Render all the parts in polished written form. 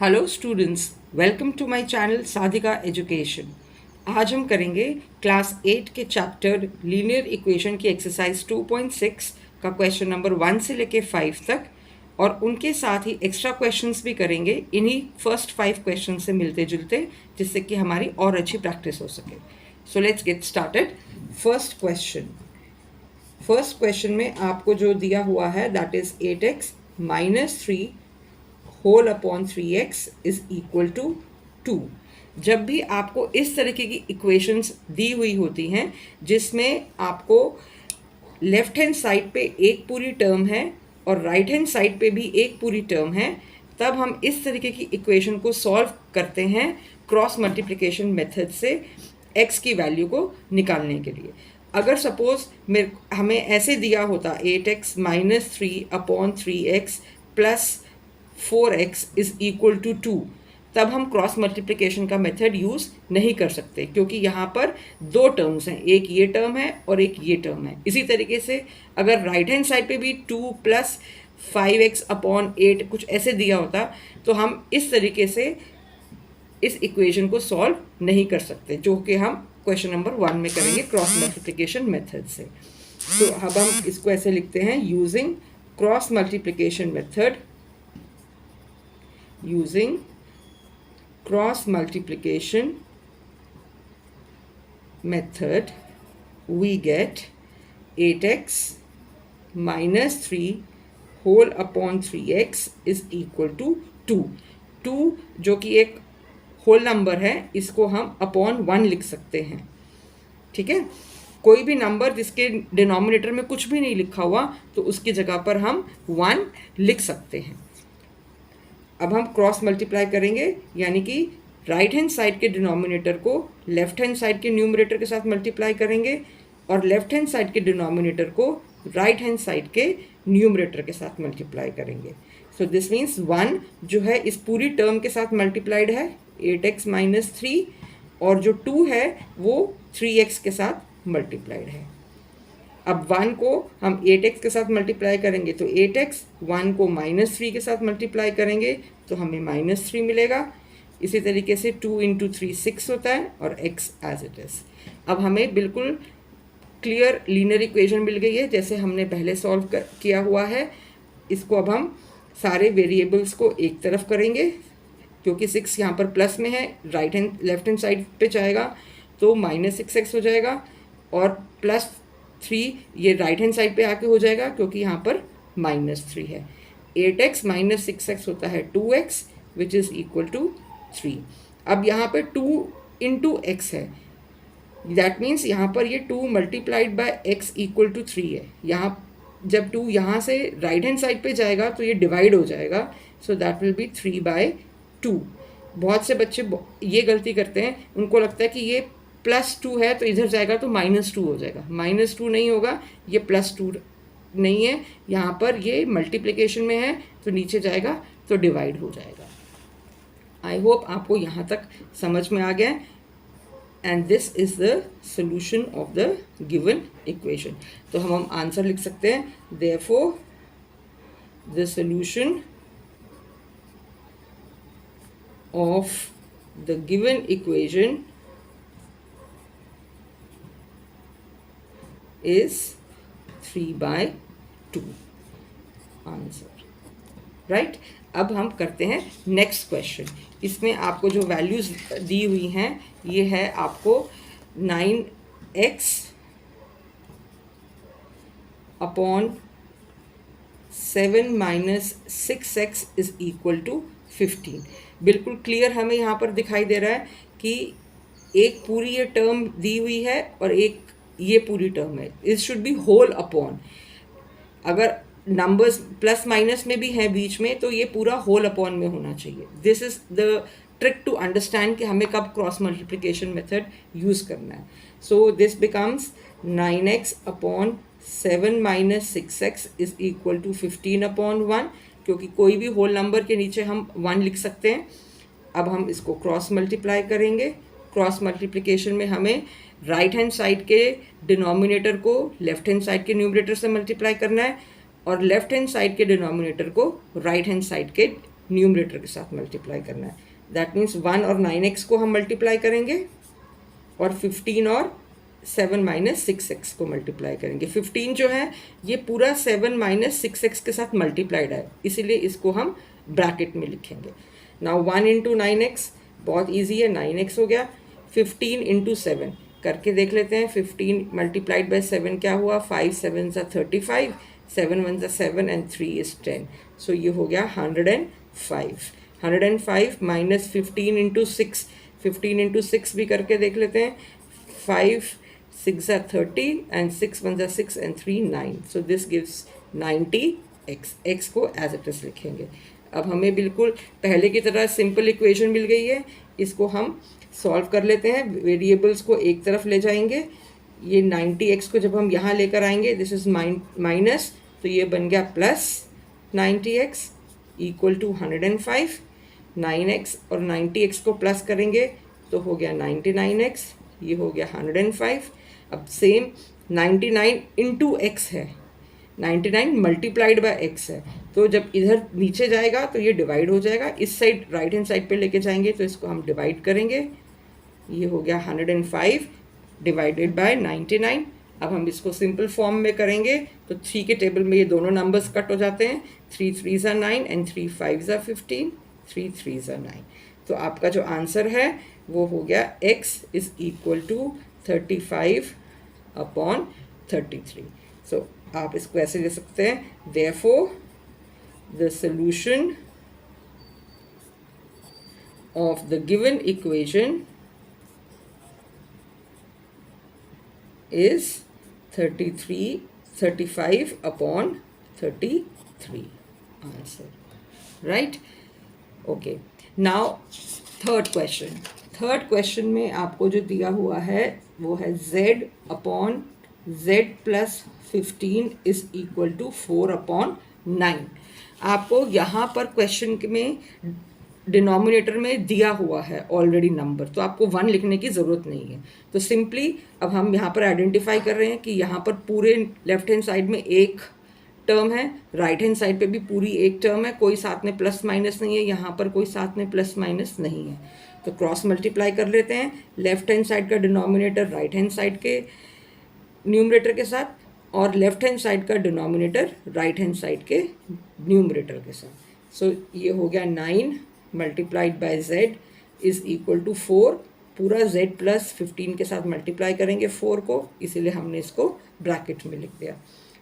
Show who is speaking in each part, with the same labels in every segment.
Speaker 1: Hello students, welcome to my channel Sadhika education. आज हम करेंगे क्लास 8 के चैप्टर लीनियर इक्वेशन की एक्सरसाइज 2.6 का क्वेश्चन नंबर 1 से लेके 5 तक, और उनके साथ ही एक्स्ट्रा क्वेश्चंस भी करेंगे इन्हीं फर्स्ट 5 क्वेश्चन से मिलते जुलते, जिससे कि हमारी और अच्छी प्रैक्टिस हो सके। So let's get started. First question में आपको जो दिया हुआ है that is 8x minus 3 whole upon 3x is equal to 2। जब भी आपको इस तरीके की इक्वेशंस दी हुई होती हैं जिसमें आपको लेफ्ट हैंड साइड पे एक पूरी टर्म है और राइट हैंड साइड पे भी एक पूरी टर्म है, तब हम इस तरीके की इक्वेशन को सॉल्व करते हैं क्रॉस मल्टीप्लिकेशन मेथड से x की वैल्यू को निकालने के लिए। अगर सपोज हमें ऐसे दिया होता 8x minus 3 upon 3x plus 4x is equal to 2, तब हम क्रॉस मल्टीप्लिकेशन का मेथड यूज़ नहीं कर सकते, क्योंकि यहाँ पर दो टर्म्स हैं, एक ये टर्म है और एक ये टर्म है। इसी तरीके से अगर राइट हैंड साइड पे भी 2 प्लस 5x अपॉन 8 कुछ ऐसे दिया होता, तो हम इस तरीके से इस इक्वेशन को सॉल्व नहीं कर सकते, जो कि हम क्वेश्चन नंबर 1 में करेंगे क्रॉस मल्टीप्लिकेशन मेथड से। तो अब हम इसको ऐसे लिखते हैं, using cross multiplication method, using cross multiplication method we get 8x minus 3 whole upon 3x is equal to 2। 2 जो कि एक होल नंबर है, इसको हम अपॉन 1 लिख सकते हैं। ठीक है, कोई भी नंबर जिसके डिनोमिनेटर में कुछ भी नहीं लिखा हुआ तो उसकी जगह पर हम 1 लिख सकते हैं। अब हम क्रॉस मल्टीप्लाई करेंगे, यानी कि राइट हैंड साइड के डिनोमिनेटर को लेफ्ट हैंड साइड के न्यूमरेटर के साथ मल्टीप्लाई करेंगे और लेफ्ट हैंड साइड के डिनोमिनेटर को राइट हैंड साइड के न्यूमरेटर के साथ मल्टीप्लाई करेंगे। सो दिस मीन्स 1 जो है इस पूरी टर्म के साथ मल्टीप्लाइड है 8x माइनस 3, और जो 2 है वो 3x के साथ मल्टीप्लाइड है। अब 1 को हम 8x के साथ मल्टीप्लाई करेंगे तो 8x, 1 को माइनस 3 के साथ मल्टीप्लाई करेंगे तो हमें माइनस 3 मिलेगा। इसी तरीके से 2 इंटू 3 6 होता है और x एज इट इज़। अब हमें बिल्कुल क्लियर लीनियर इक्वेशन मिल गई है, जैसे हमने पहले सॉल्व किया हुआ है। इसको अब हम सारे वेरिएबल्स को एक तरफ करेंगे, क्योंकि 6 यहाँ पर प्लस में है, लेफ्ट हैंड साइड पे जाएगा तो माइनस 6x हो जाएगा, और प्लस 3 ये राइट हैंड साइड पे आके हो जाएगा क्योंकि यहाँ पर माइनस 3 है। 8x माइनस 6x होता है 2x which is equal to 3। अब यहाँ पे 2 इंटू एक्स है, दैट मीन्स यहाँ पर ये 2 multiplied by x equal to 3 है। यहाँ जब 2 यहाँ से राइट हैंड साइड पे जाएगा तो ये डिवाइड हो जाएगा, सो दैट विल बी 3/2। बहुत से बच्चे ये गलती करते हैं, उनको लगता है कि ये +2 है तो इधर जाएगा तो -2 हो जाएगा। -2 नहीं होगा, ये +2 नहीं है, यहाँ पर ये मल्टीप्लिकेशन में है तो नीचे जाएगा तो डिवाइड हो जाएगा। आई होप आपको यहाँ तक समझ में आ गया। And this is the solution of the given equation. तो हम आंसर लिख सकते हैं, therefore the solution of the given equation is 3/2 answer, right. अब हम करते हैं नेक्स्ट क्वेश्चन। इसमें आपको जो वैल्यूज दी हुई हैं ये है आपको 9x upon 7 minus 6x is equal to 15। बिल्कुल क्लियर हमें यहाँ पर दिखाई दे रहा है कि एक पूरी ये टर्म दी हुई है और एक ये पूरी टर्म है। It should be whole upon. अगर नंबर्स प्लस माइनस में भी हैं बीच में तो ये पूरा होल अपॉन में होना चाहिए। This is the trick to understand कि हमें कब क्रॉस मल्टीप्लिकेशन मेथड यूज़ करना है। So this becomes 9x upon 7 minus 6x is equal to 15/1, क्योंकि कोई भी होल नंबर के नीचे हम 1 लिख सकते हैं। अब हम इसको क्रॉस मल्टीप्लाई करेंगे। क्रॉस मल्टीप्लिकेशन में हमें राइट हैंड साइड के डिनोमिनेटर को लेफ्ट हैंड साइड के न्यूमरेटर से मल्टीप्लाई करना है और लेफ्ट हैंड साइड के डिनोमिनेटर को राइट हैंड साइड के न्यूमरेटर के साथ मल्टीप्लाई करना है। दैट मीन्स 1 और 9x को हम मल्टीप्लाई करेंगे और 15 और 7 माइनस 6x को मल्टीप्लाई करेंगे। 15 जो है ये पूरा 7 माइनस 6x के साथ मल्टीप्लाइड है, इसीलिए इसको हम ब्रैकेट में लिखेंगे। नाउ 1 इंटू 9x बहुत ईजी है, 9x हो गया। 15 इंटू 7 करके देख लेते हैं। 15 मल्टीप्लाइड बाय 7 क्या हुआ, 5 7 ज़ा 35, 7 1 ज़ा 7 एंड 3 इज़ 10। सो ये हो गया 105। 105 माइनस 15 इंटू 6, 15 इंटू 6 भी करके देख लेते हैं। 5 6 ज़ा 30 एंड 6 1 ज़ा 6 and 3 9। So this gives 90x। x को एज इट इज़ लिखेंगे। अब हमें बिल्कुल पहले की तरह सिंपल इक्वेशन मिल गई है, इसको हम सॉल्व कर लेते हैं। वेरिएबल्स को एक तरफ ले जाएंगे। ये 90x को जब हम यहाँ लेकर आएंगे, दिस इज़ माइनस, तो ये बन गया plus 90x equal to 105। 9x और 90x को प्लस करेंगे तो हो गया 99x, ये हो गया 105। अब सेम 99 इंटू एक्स है, 99 मल्टीप्लाइड बाय x है, तो जब इधर नीचे जाएगा तो ये डिवाइड हो जाएगा। इस साइड राइट हैंड साइड पे लेके जाएंगे तो इसको हम डिवाइड करेंगे। ये हो गया 105 डिवाइडेड बाय 99। अब हम इसको सिंपल फॉर्म में करेंगे तो 3 के टेबल में ये दोनों नंबर्स कट हो जाते हैं। 3 3 ज़ा 9 एंड 3 5 ज़ा 15, 3 3 ज़ा 9। तो आपका जो आंसर है वो हो गया x is equal to 35 upon 33। So आप इसको ऐसे ले सकते हैं, therefore the solution of the given equation is 35 upon 33 answer, right? Okay, now third question में आपको जो दिया हुआ है वो है z upon z plus 15 is equal to 4 upon 9। आपको यहाँ पर क्वेश्चन में डिनोमिनेटर में दिया हुआ है ऑलरेडी नंबर, तो आपको 1 लिखने की ज़रूरत नहीं है। तो सिंपली अब हम यहाँ पर आइडेंटिफाई कर रहे हैं कि यहाँ पर पूरे लेफ्ट हैंड साइड में एक टर्म है, राइट हैंड साइड पे भी पूरी एक टर्म है, कोई साथ में प्लस माइनस नहीं है, यहाँ पर कोई साथ में प्लस माइनस नहीं है। तो क्रॉस मल्टीप्लाई कर लेते हैं, लेफ्ट हैंड साइड का डिनोमिनेटर राइट हैंड साइड के न्यूमरेटर के साथ और लेफ्ट हैंड साइड का डिनोमिनेटर राइट हैंड साइड के न्यूमरेटर के साथ। सो ये हो गया 9 multiplied by z is equal to 4। पूरा z प्लस 15 के साथ मल्टीप्लाई करेंगे 4 को, इसीलिए हमने इसको ब्रैकेट में लिख दिया।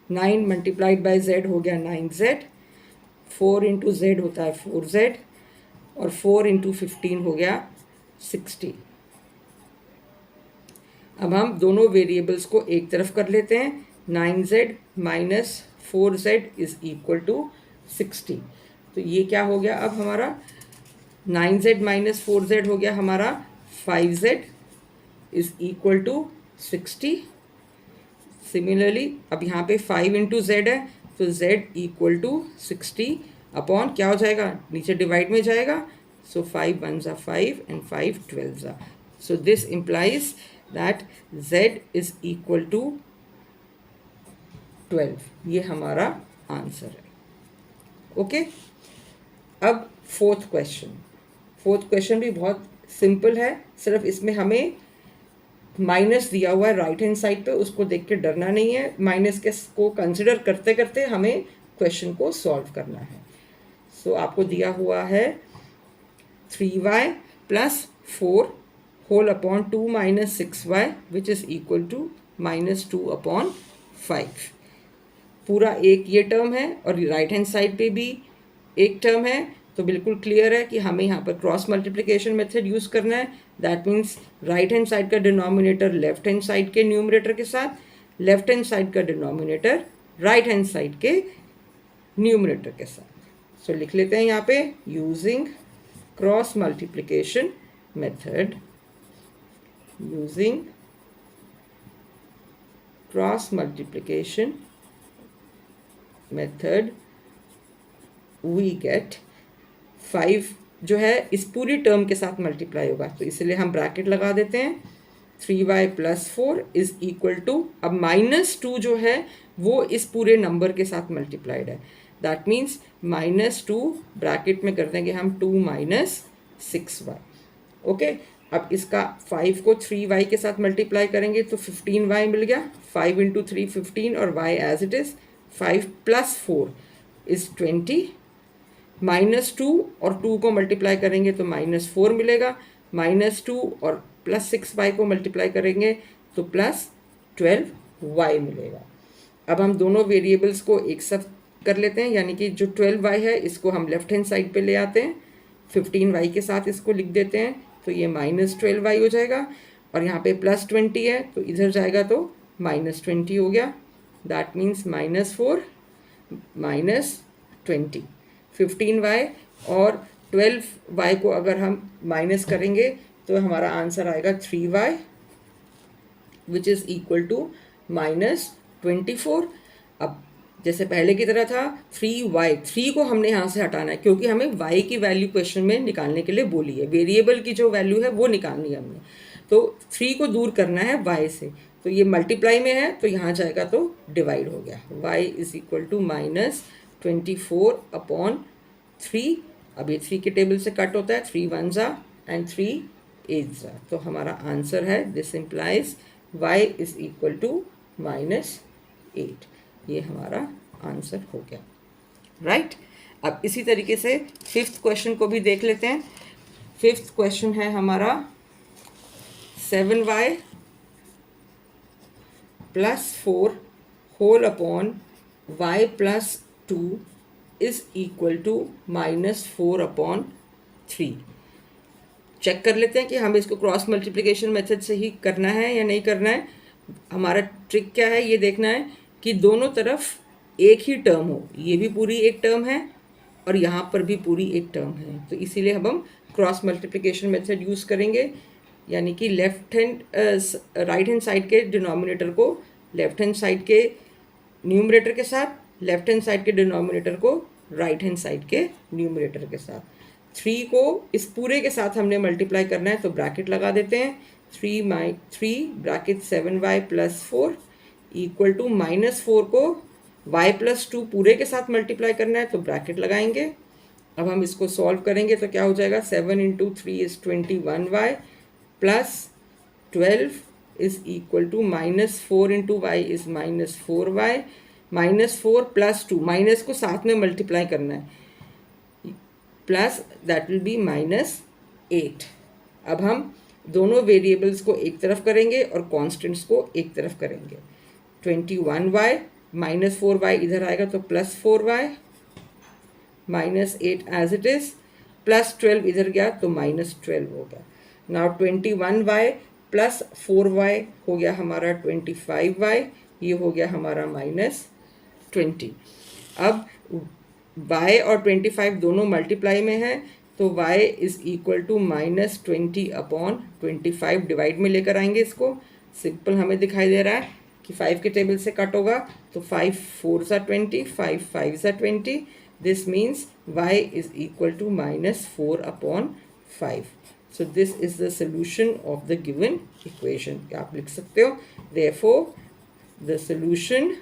Speaker 1: 9 मल्टीप्लाइड बाय z हो गया 9z, 4 इंटू z होता है 4z और 4 इंटू 15 हो गया 60। अब हम दोनों वेरिएबल्स को एक तरफ कर लेते हैं। 9z minus 4z is equal to 60। तो ये क्या हो गया, अब हमारा 9z माइनस 4z हो गया हमारा 5z is equal to 60। Similarly अब यहाँ पे 5 इंटू z है तो z इक्वल टू 60 अपॉन क्या हो जाएगा, नीचे डिवाइड में जाएगा। सो 5 1 ज़ा 5 एंड 5 12 ज़ा। So this implies that z is equal to 12। ये हमारा आंसर है। ओके, अब फोर्थ क्वेश्चन भी बहुत सिंपल है, सिर्फ इसमें हमें माइनस दिया हुआ है राइट हैंड साइड पे, उसको देख के डरना नहीं है। माइनस के को कंसिडर करते करते हमें क्वेश्चन को सॉल्व करना है। सो आपको दिया हुआ है 3y plus 4 whole upon 2 minus 6y which is equal to minus 2 upon 5। पूरा एक ये टर्म है और राइट हैंड साइड पे भी एक टर्म है, तो बिल्कुल क्लियर है कि हमें यहाँ पर क्रॉस मल्टीप्लिकेशन मेथड यूज़ करना है। That means right hand side का डिनोमिनेटर लेफ्ट हैंड साइड के न्यूमरेटर के साथ, लेफ्ट हैंड साइड का डिनोमिनेटर राइट हैंड साइड के न्यूमरेटर के साथ। सो लिख लेते हैं यहाँ पे, using cross multiplication method, using cross multiplication method we get 5 जो है इस पूरी टर्म के साथ मल्टीप्लाई होगा, तो इसलिए हम ब्रैकेट लगा देते हैं। 3y plus 4 is equal to, अब -2 जो है वो इस पूरे नंबर के साथ मल्टीप्लाइड है, दैट मीन्स -2 ब्रैकेट में कर देंगे हम 2 माइनस 6y। ओके, अब इसका 5 को 3y के साथ मल्टीप्लाई करेंगे तो 15y मिल गया। 5 इंटू 3 15 और y as it is 5 plus 4 is 20। -2 और 2 को मल्टीप्लाई करेंगे तो -4 मिलेगा। -2 और +6y को मल्टीप्लाई करेंगे तो +12y मिलेगा। अब हम दोनों वेरिएबल्स को एक साथ कर लेते हैं, यानी कि जो 12y है इसको हम लेफ्ट हैंड साइड पे ले आते हैं, 15y के साथ इसको लिख देते हैं तो ये -12y हो जाएगा। और यहाँ पे +20 है तो इधर जाएगा तो -20 हो गया। That means -4 -20। 15y और 12y को अगर हम माइनस करेंगे तो हमारा आंसर आएगा 3y which is equal to -24। अब जैसे पहले की तरह था 3y, 3 को हमने यहाँ से हटाना है क्योंकि हमें y की वैल्यू क्वेश्चन में निकालने के लिए बोली है, वेरिएबल की जो वैल्यू है वो निकालनी है हमने, तो 3 को दूर करना है y से। तो ये मल्टीप्लाई में है तो यहाँ जाएगा तो डिवाइड हो गया, y इज इक्वल टू -24/3। अब ये 3 के टेबल से कट होता है, 3 1 जा एंड 3 8 जा, तो हमारा आंसर है this implies y is equal to -8। ये हमारा आंसर हो गया, राइट। अब इसी तरीके से 5th क्वेश्चन को भी देख लेते हैं। 5th क्वेश्चन है हमारा 7y + 4 whole upon y + 2 is equal to -4/3। Check कर लेते हैं कि हमें इसको क्रॉस मल्टीप्लिकेशन मेथड से ही करना है या नहीं करना है। हमारा ट्रिक क्या है, ये देखना है कि दोनों तरफ एक ही टर्म हो, ये भी पूरी एक टर्म है और यहाँ पर भी पूरी एक टर्म है, तो इसीलिए हम क्रॉस मल्टीप्लिकेशन मेथड यूज़ करेंगे, यानी कि राइट हैंड साइड के डिनोमिनेटर को लेफ्ट हैंड साइड के न्यूमरेटर के साथ, लेफ्ट हैंड साइड के डिनोमिनेटर को राइट हैंड साइड के न्यूमरेटर के साथ। 3 को इस पूरे के साथ हमने मल्टीप्लाई करना है तो ब्रैकेट लगा देते हैं, 3 ब्रैकेट 7y + 4 इक्वल टू -4 को y + 2 पूरे के साथ मल्टीप्लाई करना है तो ब्रैकेट लगाएंगे। अब हम इसको सॉल्व करेंगे तो क्या हो जाएगा, 7 × 3 is 21y + 12 is equal to -4 × y is -4y, -4 + 2, minus को साथ में मल्टीप्लाई करना है, प्लस दैट विल बी -8। अब हम दोनों वेरिएबल्स को एक तरफ करेंगे और कॉन्स्टेंट्स को एक तरफ करेंगे। 21y -4y इधर आएगा तो +4y, -8 एज इट इज़, +12 इधर गया तो -12 हो गया। नाउ 21y + 4y हो गया हमारा 25y, ये हो गया हमारा -20। अब y और 25 दोनों मल्टीप्लाई में है तो y is equal to -20/25 divide में लेकर आएंगे इसको। सिंपल हमें दिखाई दे रहा है कि 5 के टेबल से कट होगा तो 5 4 सा 20, 5 5 सा 20, this means y is equal to -4/5। So this is the solution of the given equation. आप लिख सकते हो therefore the solution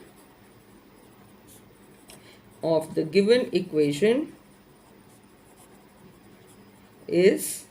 Speaker 1: of the given equation is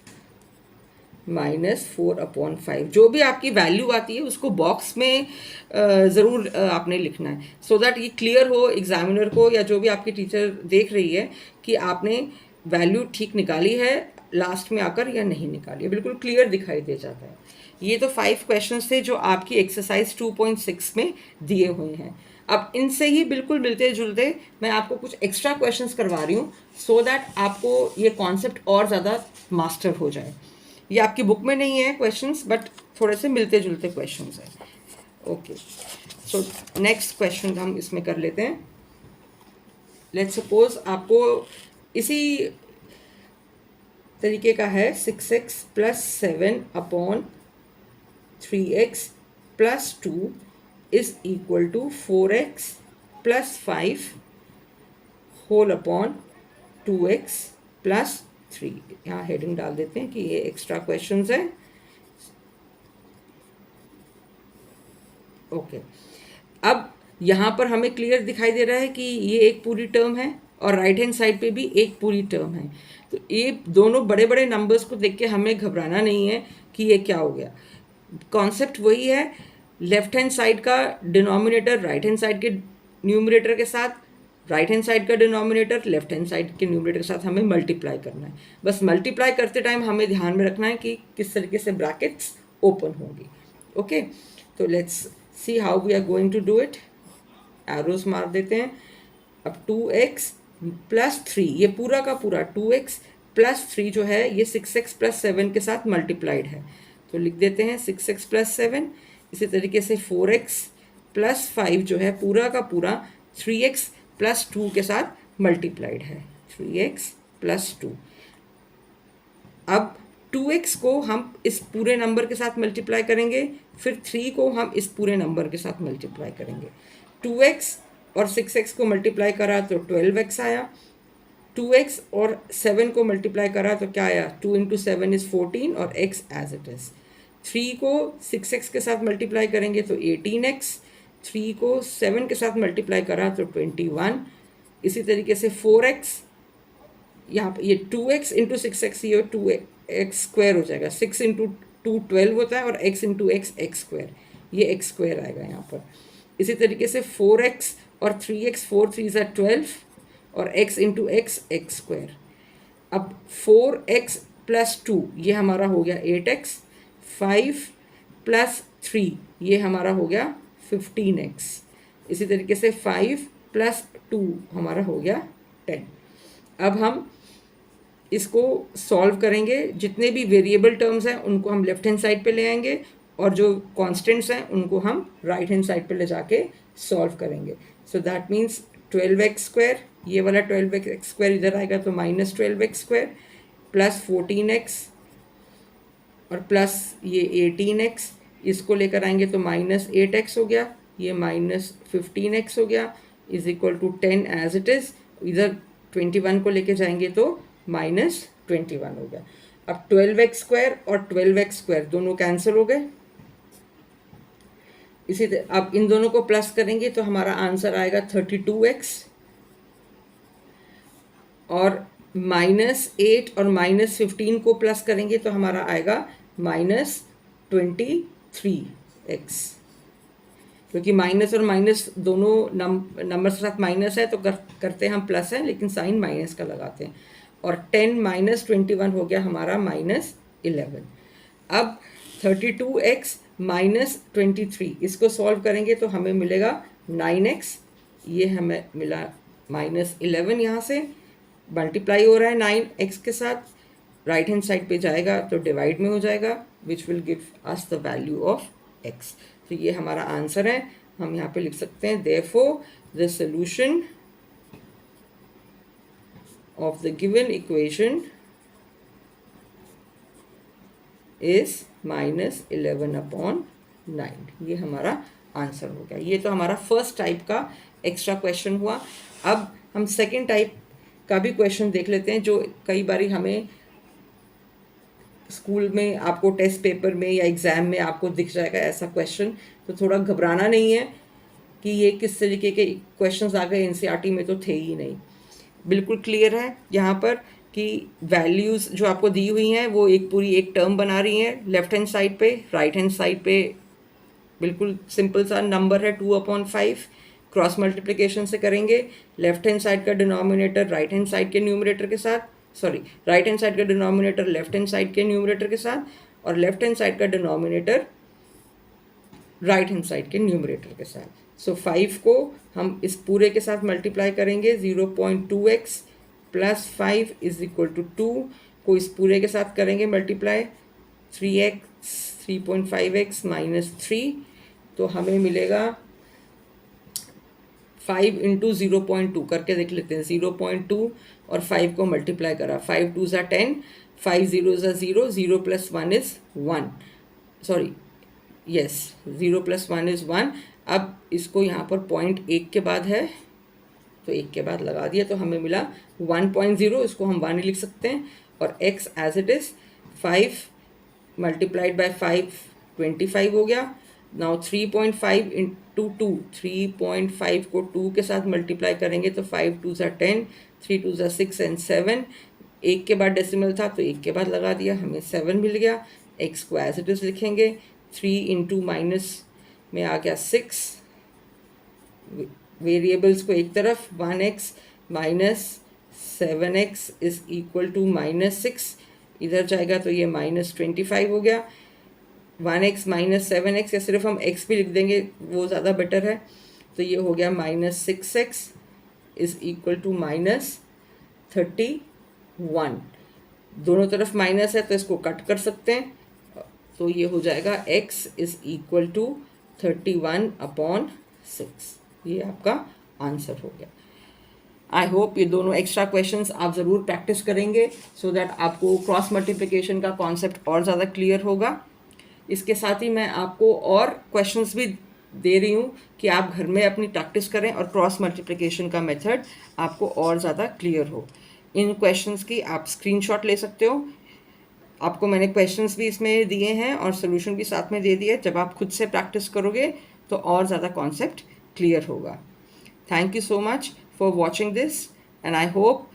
Speaker 1: -4/5। जो भी आपकी वैल्यू आती है उसको बॉक्स में ज़रूर आपने लिखना है, सो दैट ये क्लियर हो एग्जामिनर को या जो भी आपकी टीचर देख रही है कि आपने वैल्यू ठीक निकाली है लास्ट में आकर या नहीं निकाली है, बिल्कुल क्लियर दिखाई दे जाता है। ये तो 5 क्वेश्चंस थे जो आपकी एक्सरसाइज 2.6 में दिए हुए हैं। अब इनसे ही बिल्कुल मिलते जुलते मैं आपको कुछ एक्स्ट्रा क्वेश्चंस करवा रही हूँ सो दैट आपको ये कॉन्सेप्ट और ज़्यादा मास्टर हो जाए। ये आपकी बुक में नहीं है क्वेश्चंस, बट थोड़े से मिलते जुलते क्वेश्चंस हैं। ओके, सो नेक्स्ट क्वेश्चन हम इसमें कर लेते हैं। लेट्स सपोज आपको इसी तरीके का है 6x + 7/3x + 2 is equal to 4x + 5 whole upon 2x + 3। यहाँ हेडिंग डाल देते हैं कि ये एक्स्ट्रा क्वेश्चंस है। ओके, अब यहाँ पर हमें क्लियर दिखाई दे रहा है कि ये एक पूरी टर्म है और राइट हैंड साइड पे भी एक पूरी टर्म है। तो ये दोनों बड़े बड़े नंबर्स को देख के हमें घबराना नहीं है कि ये क्या हो गया। कॉन्सेप्ट वही है, लेफ्ट हैंड साइड का डिनोमिनेटर राइट हैंड साइड के न्यूमरेटर के साथ, राइट हैंड साइड का डिनोमिनेटर लेफ्ट हैंड साइड के न्यूमरेटर के साथ हमें मल्टीप्लाई करना है। बस मल्टीप्लाई करते टाइम हमें ध्यान में रखना है कि किस तरीके से ब्रैकेट्स ओपन होंगी। ओके, तो let's see how we are going to do it. Arrows मार देते हैं। अब 2x प्लस 3, ये पूरा का पूरा 2x प्लस 3 जो है ये 6x प्लस 7 के साथ मल्टीप्लाइड है, तो लिख देते हैं 6x प्लस 7। इसी तरीके से 4x प्लस 5 जो है पूरा का पूरा 3x प्लस 2 के साथ मल्टीप्लाइड है, 3x प्लस 2। अब 2x को हम इस पूरे नंबर के साथ मल्टीप्लाई करेंगे, फिर 3 को हम इस पूरे नंबर के साथ मल्टीप्लाई करेंगे। 2x और 6x को मल्टीप्लाई करा तो 12x आया, 2x और 7 को मल्टीप्लाई करा तो क्या आया, 2 इंटू 7 इज़ 14 और x एज इट इज़। 3 को 6x के साथ मल्टीप्लाई करेंगे तो 18x, 3 को 7 के साथ मल्टीप्लाई करा तो 21। इसी तरीके से 4x, यहाँ पर ये 2x इंटू 6x, ये 2x स्क्वायर हो जाएगा, 6 इंटू 2 12 होता है और x इंटू x स्क्वायर, ये x स्क्वायर आएगा यहाँ पर। इसी तरीके से 4x और 3x, 4 3 are 12 और x इंटू x स्क्वायर। अब 4x प्लस 2 ये हमारा हो गया 8x, 5 प्लस 3 ये हमारा हो गया 15x। इसी तरीके से 5 प्लस 2 हमारा हो गया 10। अब हम इसको सॉल्व करेंगे, जितने भी वेरिएबल टर्म्स हैं उनको हम लेफ्ट हैंड साइड पे ले आएंगे और जो कांस्टेंट्स हैं उनको हम राइट हैंड साइड पे ले जाके सॉल्व करेंगे। So that means 12x square, ये वाला 12x स्क्वायर इधर आएगा तो minus 12x square, plus 14x और प्लस ये 18x, इसको लेकर आएंगे तो माइनस 8x हो गया, ये माइनस 15x हो गया, is equal to 10 as it is. इधर 21 को लेके जाएंगे तो माइनस 21 हो गया। अब 12x स्क्वायर और 12x स्क्वायर दोनों कैंसिल हो गए। इसी तरह अब इन दोनों को प्लस करेंगे तो हमारा आंसर आएगा 32x, और माइनस 8 और माइनस 15 को प्लस करेंगे तो हमारा आएगा माइनस 23x, क्योंकि माइनस और माइनस दोनों नंबर के साथ माइनस है तो करते हैं हम प्लस है, लेकिन साइन माइनस का लगाते हैं। और 10 माइनस 21 हो गया हमारा माइनस 11। अब 32x माइनस 23, इसको सॉल्व करेंगे तो हमें मिलेगा 9x, ये हमें मिला माइनस 11, यहाँ से मल्टीप्लाई हो रहा है 9x के साथ, राइट हैंड साइड पे जाएगा तो डिवाइड में हो जाएगा, which will give us the value of x। तो ये हमारा आंसर है। हम यहाँ पे लिख सकते हैं therefore the solution of the given equation is minus 11/9। ये हमारा आंसर हो गया। ये तो हमारा फर्स्ट टाइप का एक्स्ट्रा क्वेश्चन हुआ। अब हम सेकंड टाइप का भी क्वेश्चन देख लेते हैं, जो कई बारी हमें स्कूल में आपको टेस्ट पेपर में या एग्ज़ाम में आपको दिख जाएगा ऐसा क्वेश्चन। तो थोड़ा घबराना नहीं है कि ये किस तरीके के क्वेश्चंस आ गए, एनसीईआरटी में तो थे ही नहीं। बिल्कुल क्लियर है यहाँ पर कि वैल्यूज़ जो आपको दी हुई हैं वो एक पूरी एक टर्म बना रही हैं लेफ्ट हैंड साइड पे। राइट हैंड साइड पे बिल्कुल सिंपल सा नंबर है 2/5, क्रॉस मल्टीप्लिकेशन से करेंगे। लेफ्ट हैंड साइड का डिनोमिनेटर राइट हैंड साइड के न्यूमरेटर के साथ, सॉरी राइट हैंड साइड का डिनोमिनेटर लेफ्ट हैंड साइड के न्यूमरेटर के साथ, और लेफ्ट हैंड साइड का डिनोमिनेटर राइट हैंड साइड के न्यूमरेटर के साथ। सो 5 को हम इस पूरे के साथ मल्टीप्लाई करेंगे, 0.2x plus 5 is equal to 2 को इस पूरे के साथ करेंगे मल्टीप्लाई, 3.5x माइनस 3, तो हमें मिलेगा 5 इंटू 0.2 करके देख लेते हैं। 0.2 और 5 को मल्टीप्लाई करा, 5 2 ज़ा 10, 5 0 ज़ा 0, 0 plus 1 is 1, sorry yes 0 plus 1 is 1। अब इसको यहाँ पर पॉइंट 1 के बाद है तो 1 के बाद लगा दिया तो हमें मिला 1.0, इसको हम 1 लिख सकते हैं। और x as it is 5 multiplied by 5 25 हो गया, नाउ 3.5 इंटू 2, 3.5 को 2 के साथ मल्टीप्लाई करेंगे तो 5 2 ज़ा 10, 3 2 ज़ा 6 एंड 7, एक के बाद डेसिमल था तो एक के बाद लगा दिया, हमें 7 मिल गया। एक्स को एज इट इज़ लिखेंगे, 3 इंटू माइनस में आ गया 6, वेरिएबल्स को एक तरफ, 1x minus 7x is equal to -6, इधर जाएगा तो ये -25 हो गया। 1x माइनस 7x, या सिर्फ हम x भी लिख देंगे वो ज़्यादा बेटर है, तो ये हो गया -6x इज इक्वल टू -31। दोनों तरफ माइनस है तो इसको कट कर सकते हैं, तो ये हो जाएगा x इज इक्वल टू 31/6। ये आपका आंसर हो गया। आई होप ये दोनों एक्स्ट्रा क्वेश्चंस आप ज़रूर प्रैक्टिस करेंगे सो दैट आपको क्रॉस मल्टीप्लिकेशन का कॉन्सेप्ट और ज़्यादा क्लियर होगा। इसके साथ ही मैं आपको और क्वेश्चंस भी दे रही हूँ कि आप घर में अपनी प्रैक्टिस करें और क्रॉस मल्टीप्लिकेशन का मेथड आपको और ज़्यादा क्लियर हो। इन क्वेश्चंस की आप स्क्रीनशॉट ले सकते हो। आपको मैंने क्वेश्चंस भी इसमें दिए हैं और सोल्यूशन भी साथ में दे दिए। जब आप खुद से प्रैक्टिस करोगे तो और ज़्यादा कॉन्सेप्ट क्लियर होगा। Thank you so much for watching this and I hope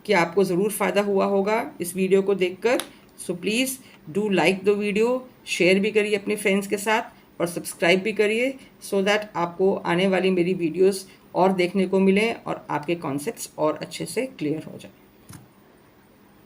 Speaker 1: कि आपको ज़रूर फ़ायदा हुआ होगा इस वीडियो को देखकर। So please do like the video, share भी करिए अपने फ्रेंड्स के साथ और सब्सक्राइब भी करिए सो दैट आपको आने वाली मेरी वीडियोस और देखने को मिलें और आपके कॉन्सेप्ट्स और अच्छे से क्लियर हो जाए।